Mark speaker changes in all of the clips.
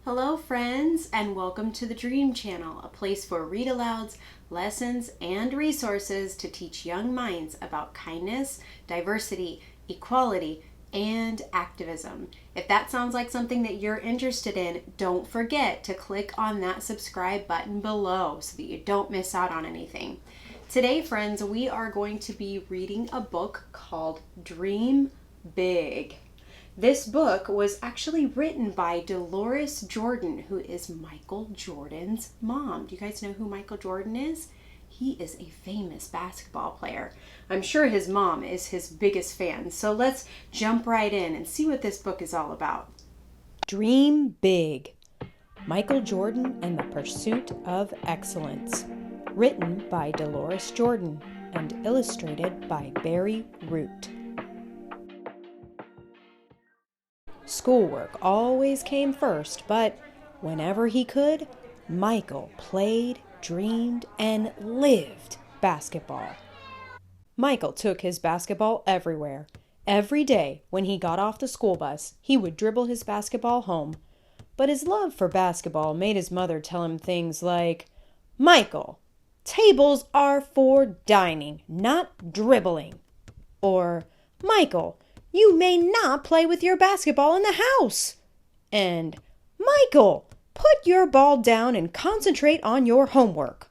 Speaker 1: Hello friends, and welcome to the Dream Channel, a place for read-alouds, lessons, and resources to teach young minds about kindness, diversity, equality, and activism. If that sounds like something that you're interested in, don't forget to click on that subscribe button below so that you don't miss out on anything. Today, friends, we are going to be reading a book called Dream Big. This book was actually written by Deloris Jordan, who is Michael Jordan's mom. Do you guys know who Michael Jordan is? He is a famous basketball player. I'm sure his mom is his biggest fan. So let's jump right in and see what this book is all about.
Speaker 2: Dream Big. Michael Jordan and the Pursuit of Excellence. Written by Deloris Jordan and illustrated by Barry Root. Schoolwork always came first, but whenever he could, Michael played, dreamed, and lived basketball. Michael took his basketball everywhere. Every day when he got off the school bus, he would dribble his basketball home. But his love for basketball made his mother tell him things like, "Michael, tables are for dining, not dribbling." Or, "Michael, you may not play with your basketball in the house." And, "Michael, put your ball down and concentrate on your homework."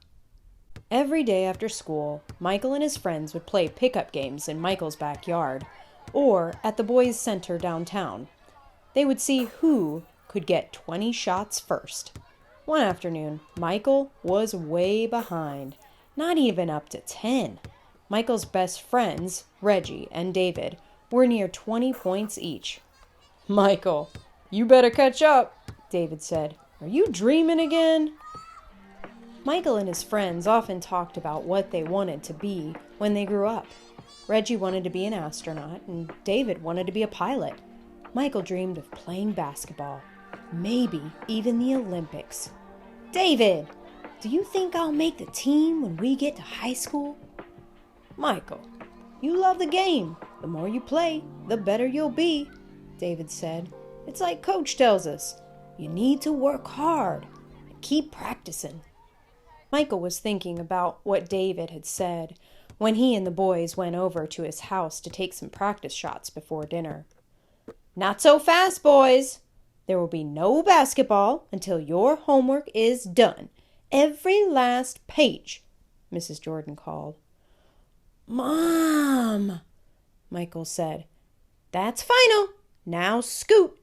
Speaker 2: Every day after school, Michael and his friends would play pickup games in Michael's backyard or at the boys' center downtown. They would see who could get 20 shots first. One afternoon, Michael was way behind, not even up to 10. Michael's best friends, Reggie and David, were near 20 points each. "Michael, you better catch up," David said. "Are you dreaming again?" Michael and his friends often talked about what they wanted to be when they grew up. Reggie wanted to be an astronaut, and David wanted to be a pilot. Michael dreamed of playing basketball, maybe even the Olympics. "David, do you think I'll make the team when we get to high school?" "Michael, you love the game. The more you play, the better you'll be," David said. "It's like Coach tells us. You need to work hard and keep practicing." Michael was thinking about what David had said when he and the boys went over to his house to take some practice shots before dinner. "Not so fast, boys. There will be no basketball until your homework is done. Every last page," Mrs. Jordan called. "Mom," Michael said. "That's final. Now scoot."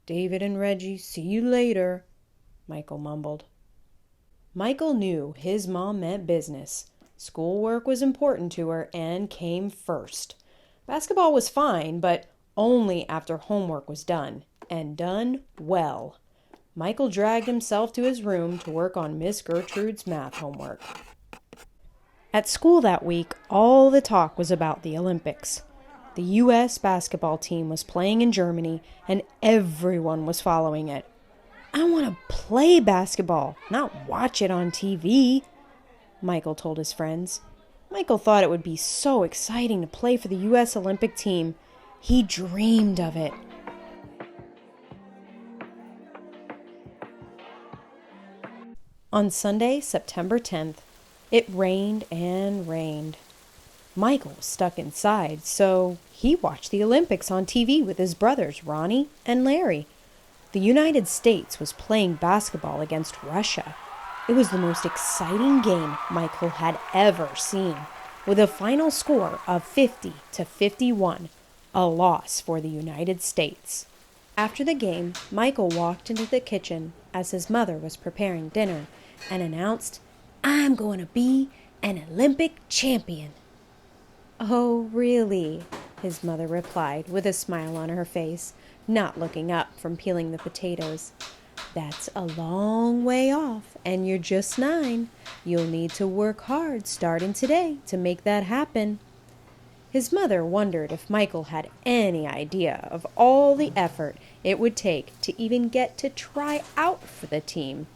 Speaker 2: "David and Reggie, see you later," Michael mumbled. Michael knew his mom meant business. Schoolwork was important to her and came first. Basketball was fine, but only after homework was done, and done well. Michael dragged himself to his room to work on Miss Gertrude's math homework. At school that week, all the talk was about the Olympics. The U.S. basketball team was playing in Germany, and everyone was following it. "I want to play basketball, not watch it on TV," Michael told his friends. Michael thought it would be so exciting to play for the U.S. Olympic team. He dreamed of it. On Sunday, September 10th, it rained and rained. Michael was stuck inside, so he watched the Olympics on TV with his brothers Ronnie and Larry. The United States was playing basketball against Russia. It was the most exciting game Michael had ever seen, with a final score of 50-51, a loss for the United States. After the game, Michael walked into the kitchen as his mother was preparing dinner and announced, "I'm going to be an Olympic champion." "Oh, really?" his mother replied with a smile on her face, not looking up from peeling the potatoes. "That's a long way off, and you're just 9. You'll need to work hard starting today to make that happen." His mother wondered if Michael had any idea of all the effort it would take to even get to try out for the team.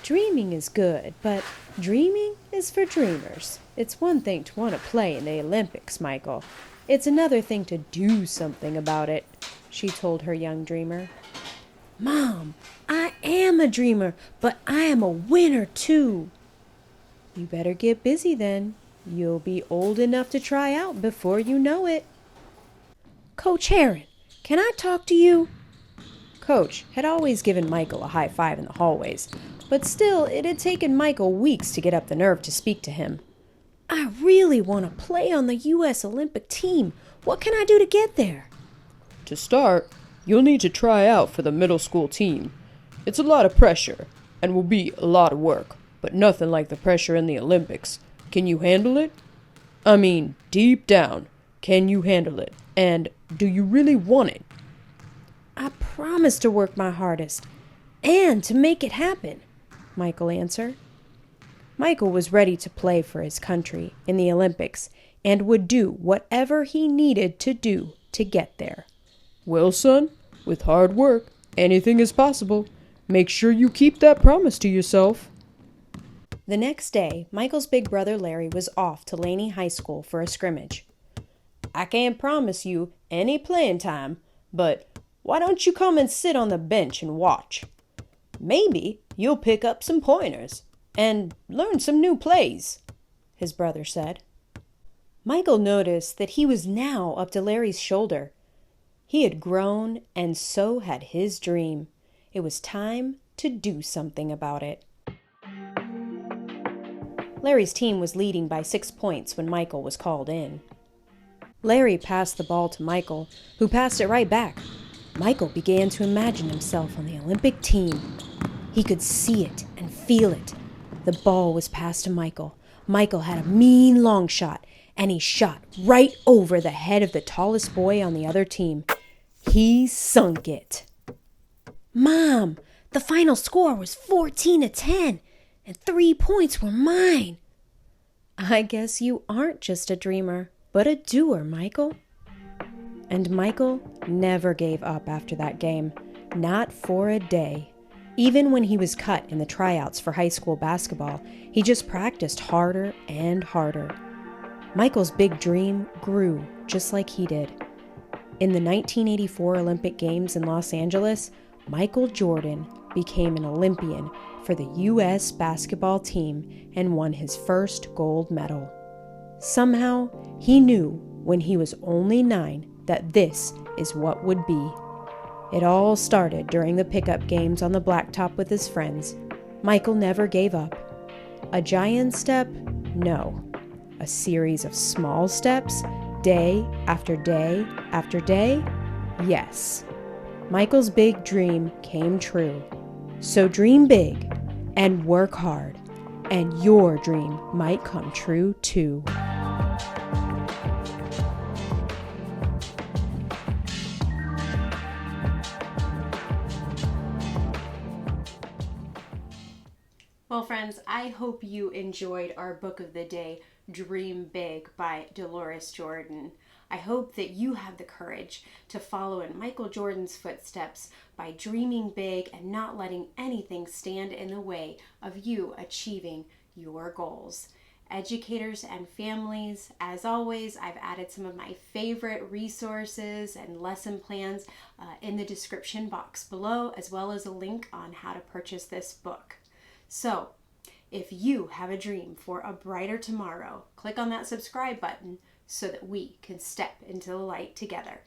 Speaker 2: "Dreaming is good, but dreaming is for dreamers. It's one thing to want to play in the Olympics, Michael. It's another thing to do something about it," she told her young dreamer. Mom, I am a dreamer, but I am a winner too. You better get busy then. You'll be old enough to try out before you know it. Coach Heron, can I talk to you? Coach had always given Michael a high five in the hallways, but still it had taken Michael weeks to get up the nerve to speak to him. I really want to play on the U.S. Olympic team. What can I do to get there?
Speaker 3: To start, you'll need to try out for the middle school team. It's a lot of pressure, and will be a lot of work, but nothing like the pressure in the Olympics. Can you handle it? I mean, deep down, can you handle it? And do you really want it?
Speaker 2: I promise to work my hardest, and to make it happen, Michael answered. Michael was ready to play for his country in the Olympics, and would do whatever he needed to do to get there.
Speaker 3: Well, son, with hard work, anything is possible. Make sure you keep that promise to yourself.
Speaker 2: The next day, Michael's big brother Larry was off to Laney High School for a scrimmage. I can't promise you any playing time, but why don't you come and sit on the bench and watch? Maybe you'll pick up some pointers and learn some new plays, his brother said. Michael noticed that he was now up to Larry's shoulder. He had grown, and so had his dream. It was time to do something about it. Larry's team was leading by 6 points when Michael was called in. Larry passed the ball to Michael, who passed it right back. Michael began to imagine himself on the Olympic team. He could see it and feel it. The ball was passed to Michael. Michael had a mean long shot, and he shot right over the head of the tallest boy on the other team. He sunk it. Mom, the final score was 14-10, and 3 points were mine. I guess you aren't just a dreamer, but a doer, Michael. And Michael never gave up after that game, not for a day. Even when he was cut in the tryouts for high school basketball, he just practiced harder and harder. Michael's big dream grew just like he did. In the 1984 Olympic Games in Los Angeles, Michael Jordan became an Olympian for the U.S. basketball team and won his first gold medal. Somehow, he knew when he was only 9 that this is what would be. It all started during the pickup games on the blacktop with his friends. Michael never gave up. A giant step? No. A series of small steps, day after day after day? Yes. Michael's big dream came true. So dream big and work hard, and your dream might come true too.
Speaker 1: Well, friends, I hope you enjoyed our book of the day, Dream Big by Deloris Jordan. I hope that you have the courage to follow in Michael Jordan's footsteps by dreaming big and not letting anything stand in the way of you achieving your goals. Educators and families, as always, I've added some of my favorite resources and lesson plans in the description box below, as well as a link on how to purchase this book. So, if you have a dream for a brighter tomorrow, click on that subscribe button so that we can step into the light together.